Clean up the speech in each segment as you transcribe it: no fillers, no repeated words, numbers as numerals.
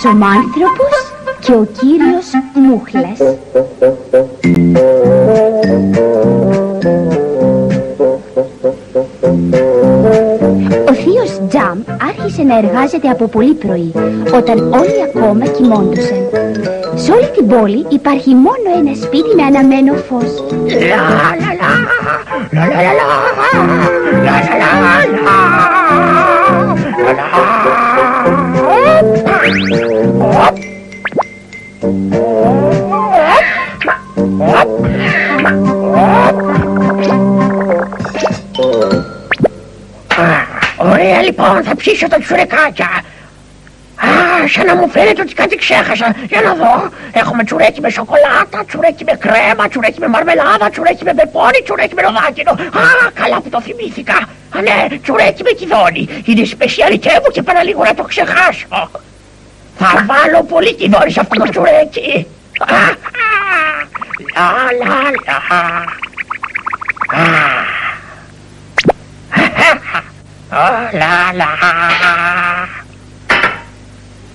ψωμάνθρωπος και ο κύριος Μούχλας. Ο θείος Τζαμ άρχισε να εργάζεται από πολύ πρωί, όταν όλοι ακόμα κοιμώντουσαν. Σε όλη την πόλη υπάρχει μόνο ένα σπίτι με αναμένο φως. Ωραία, λοιπόν, θα ψήσω τα τσουρεκάκια. Σαν να μου φαίνεται ότι κάτι ξέχασα. Για να δω. Έχουμε τσουρέκι με σοκολάτα, τσουρέκι με κρέμα, τσουρέκι με μαρμελάδα, τσουρέκι με πεπόνι, τσουρέκι με ροδάκινο. Καλά που το θυμήθηκα. Ναι, τσουρέκι με κιδόνι. Είναι σπεσιαλιτέ μου και παραλίγο να το ξεχάσω. Θα βάλω πολύ κιδόνι σε αυτό το τσουρέκι.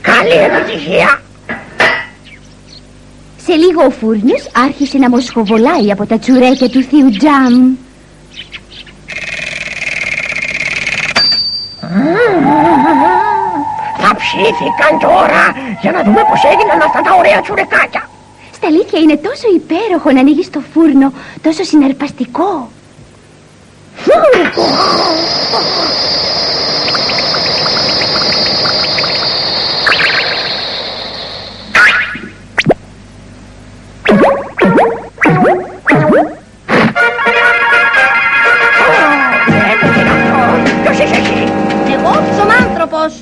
Καλή επιτυχία. Σε λίγο ο φούρνος άρχισε να μοσχοβολάει από τα τσουρέκια του θείου Τζαμ. Θα ψήθηκαν τώρα για να δούμε πως έγιναν αυτά τα ωραία τσουρεκάκια. Στα αλήθεια είναι τόσο υπέροχο να ανοίγεις το φούρνο, τόσο συναρπαστικό. Εγώ ψωμάνθρωπος.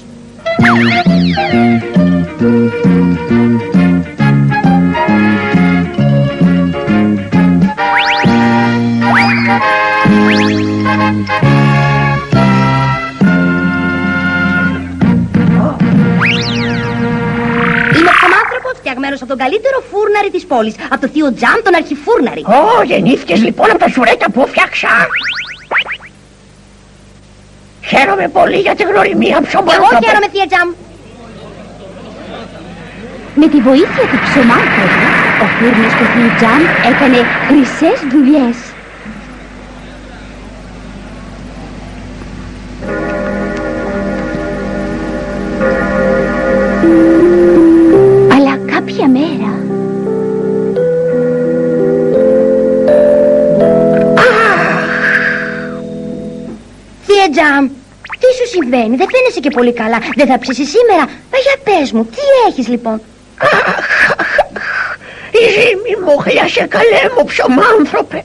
Είμαι ψωμάνθρωπος, φτιαγμένος από τον καλύτερο φούρναρη της πόλης, από το θείο Τζαμ, τον αρχιφούρναρη. Γεννήθηκες λοιπόν από τα τσουρέκια που φτιάξα. Χαίρομαι πολύ για την γνωριμία ψωμάνθρωπε. Εγώ χαίρομαι, θεία Τζαμ. Με τη βοήθεια του ψωμάνθρωπου, ο φούρνος του θείου Τζαμ έκανε χρυσές δουλειές. Αλλά κάποια μέρα... Θεία Τζαμ, τι σου συμβαίνει, δεν φαίνεσαι και πολύ καλά. Δεν θα ψήσεις σήμερα. Μα για πες μου, τι έχεις λοιπόν? Η ζύμη μου χλιάσε, καλέ μου ψωμάνθρωπε.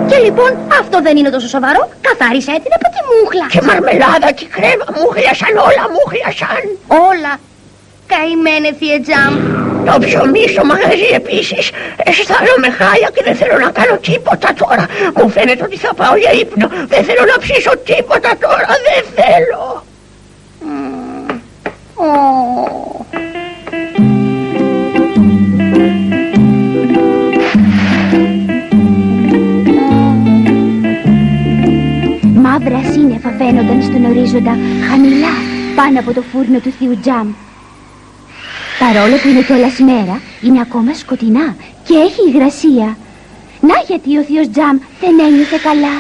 Και λοιπόν αυτό δεν είναι τόσο σοβαρό. Καθάρισε την από τη μούχλα. Και μαρμελάδα και κρέμα μου χλιάσαν, όλα μου χλιάσαν. Όλα. Καημένε, θεία Τζαμ. Το ψωμί στο μαγαζί επίσης. Αισθάνομαι χάλια και δεν θέλω να κάνω τίποτα τώρα. Μου φαίνεται ότι θα πάω για ύπνο. Δεν θέλω να ψήσω τίποτα τώρα, δεν θέλω. Μαύρα σύννεφα φαίνονταν στον ορίζοντα, χαμηλά, πάνω από το φούρνο του θείου Τζαμ. Παρόλο που είναι κιόλας μέρα, είναι ακόμα σκοτεινά και έχει υγρασία. Να γιατί ο θείος Τζαμ δεν ένιωθε καλά.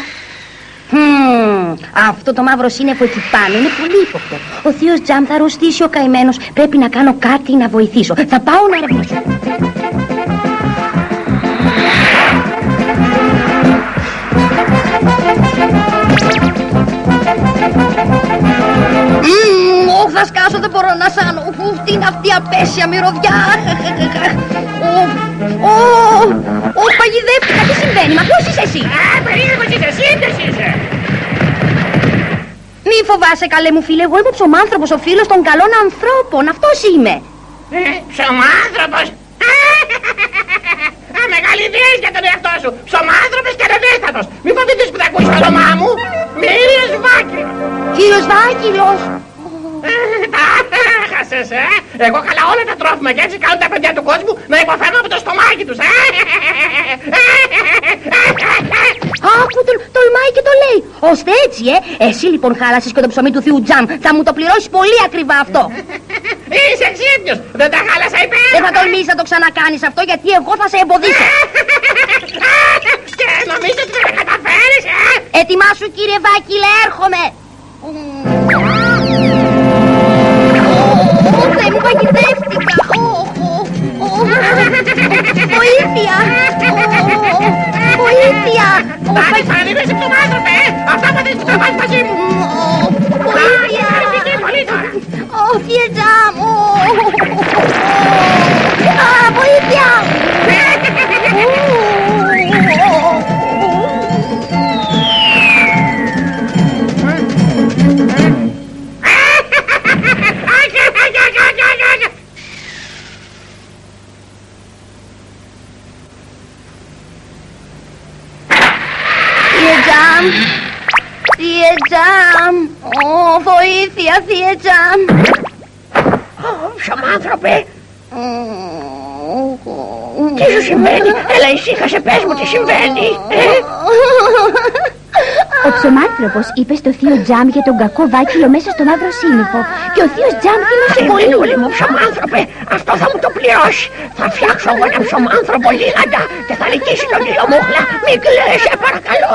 Αυτό το μαύρο σύννεφο εκεί πάνω είναι πολύ ύποπτο. Ο θείος Τζαμ θα αρρωστήσει ο καημένος. Πρέπει να κάνω κάτι να βοηθήσω. Θα πάω να ερευνήσω. Θα σκάσω, δεν μπορώ να σάνω. Τι είναι αυτή η απέσια μυρωδιά. Παγιδεύτηκα, τι συμβαίνει, μα ποιος είσαι εσύ? Περίεργος είσαι εσύ, ποιος είσαι? Μη φοβάσαι, καλέ μου φίλε, εγώ είμαι ο ψωμάνθρωπος, ο φίλος των καλών ανθρώπων, αυτός είμαι. Ψωμάνθρωπος? Μεγάλη ιδέα για τον εαυτό σου. Ψωμάνθρωπος και ρευέστατος. Μη φοβηθείς που θα ακούσεις το όνομά μου. Κύριος Βάκυλος. Κύριος Βάκυλος. Χάσες, εγώ καλά όλα τα τρόφιμα και έτσι κάνουν τα παιδιά του κόσμου να υποφέρουν από το στομάχι τους. Άκου, τολμάει και το λέει. Ώστε έτσι, Εσύ λοιπόν χάλασες και το ψωμί του θείου Τζαμ. Θα μου το πληρώσεις πολύ ακριβά αυτό. Είσαι ξύπνιος. Δεν τα χάλασα υπέρ. Δεν θα τολμήσεις να το ξανακάνεις αυτό, γιατί εγώ θα σε εμποδίσω. Και νομίζω ότι θα τα καταφέρεις, Ετοιμάσου, κύριε Βάκυλε, έρχομαι. Θεέ μου, παγιδεύτηκα. Βοήθεια. Βοήθεια. Πάλι παραλίγο είσαι ψωμάνθρωπε. Αυτά θα δεις που θα πας μαζί μου. Βοήθεια. Πολύ τώρα. Θεία Τζαμ. Βοήθεια. Θεία Τζαμ. Βοήθεια, Θεία Τζαμ. Ψωμάνθρωπε. Τι σου συμβαίνει? Έλα ησύχασε, πες μου τι συμβαίνει. Ο ψωμάνθρωπος είπε στο θείο Τζαμ για τον κακό Βάκυλο μέσα στο μαύρο σύννεφο. Και ο θείος Τζαμ θύμωσε πολύ. Πολύ μου ψωμάνθρωπε, αυτό θα μου το πληρώσει. Θα φτιάξω εγώ ένα ψωμάνθρωπο γίγαντα και θα νικήσει τον κύριο Μούχλα. Μην κλαις, παρακαλώ.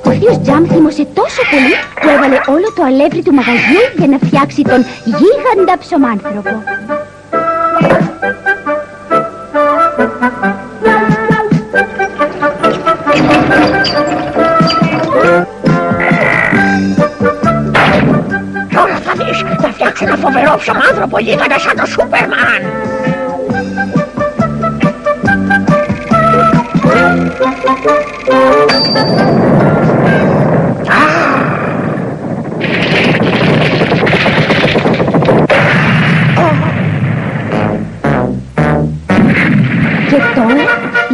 Ο θείος Τζαμ θύμωσε τόσο πολύ που έβαλε όλο το αλεύρι του μαγαζιού για να φτιάξει τον γίγαντα ψωμάνθρωπο. Τώρα θα δεις, θα φτιάξω ένα φοβερό ψωμάνθρωπο γίγαντα σαν το Σούπερμαν. Και τώρα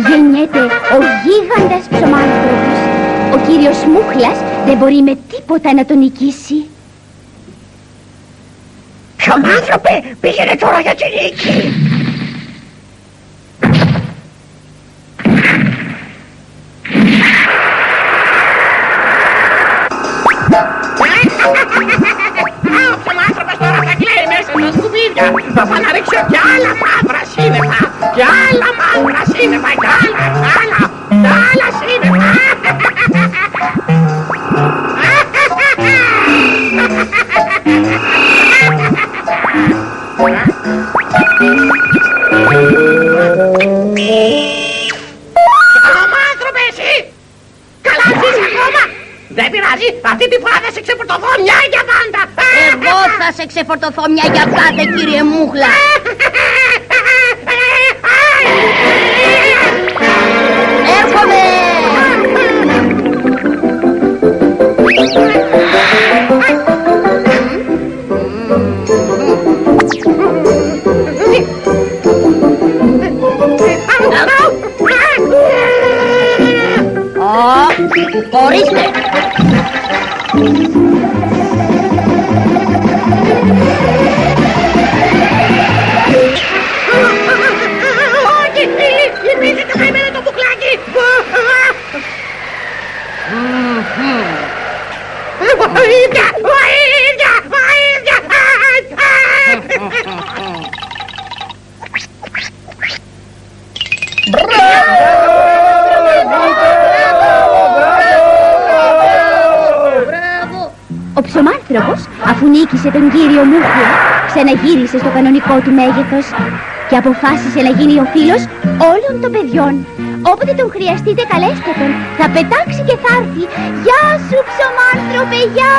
γεννιέται ο γίγαντας ψωμάνθρωπος. Ο κύριος Μούχλας δεν μπορεί με τίποτα να τον νικήσει. Ψωμάνθρωπε, πήγαινε τώρα για τη νίκη. Ο ψωμάνθρωπος τώρα θα κλαίει μέσα στα σκουπίδια. Θα αναρρίξω κι άλλα μαύρα σύννεφα. Κι άλλα μαύρα σύννεφα. Κι άλλα σύννεφα. Ψωμάνθρωπε εσύ! Καλά ζεις ακόμα! Δεν πειράζει, αυτή τη φορά θα σε ξεφορτωθώ μια για πάντα! Εγώ θα σε ξεφορτωθώ μια για πάντα, κύριε Μούχλα. Έρχομαι! Ορίστε! Όχι! Γυρνίζει το καημένο το μπουκλάκι! Βοήθεια! Βοήθεια! Βοήθεια! Ο ψωμάνθρωπος, αφού νίκησε τον κύριο Μούχλα, ξαναγύρισε στο κανονικό του μέγεθος και αποφάσισε να γίνει ο φίλος όλων των παιδιών. Όποτε τον χρειαστείτε, καλέστε τον. Θα πετάξει και θα έρθει. Γεια σου, ψωμάνθρωπε, γεια!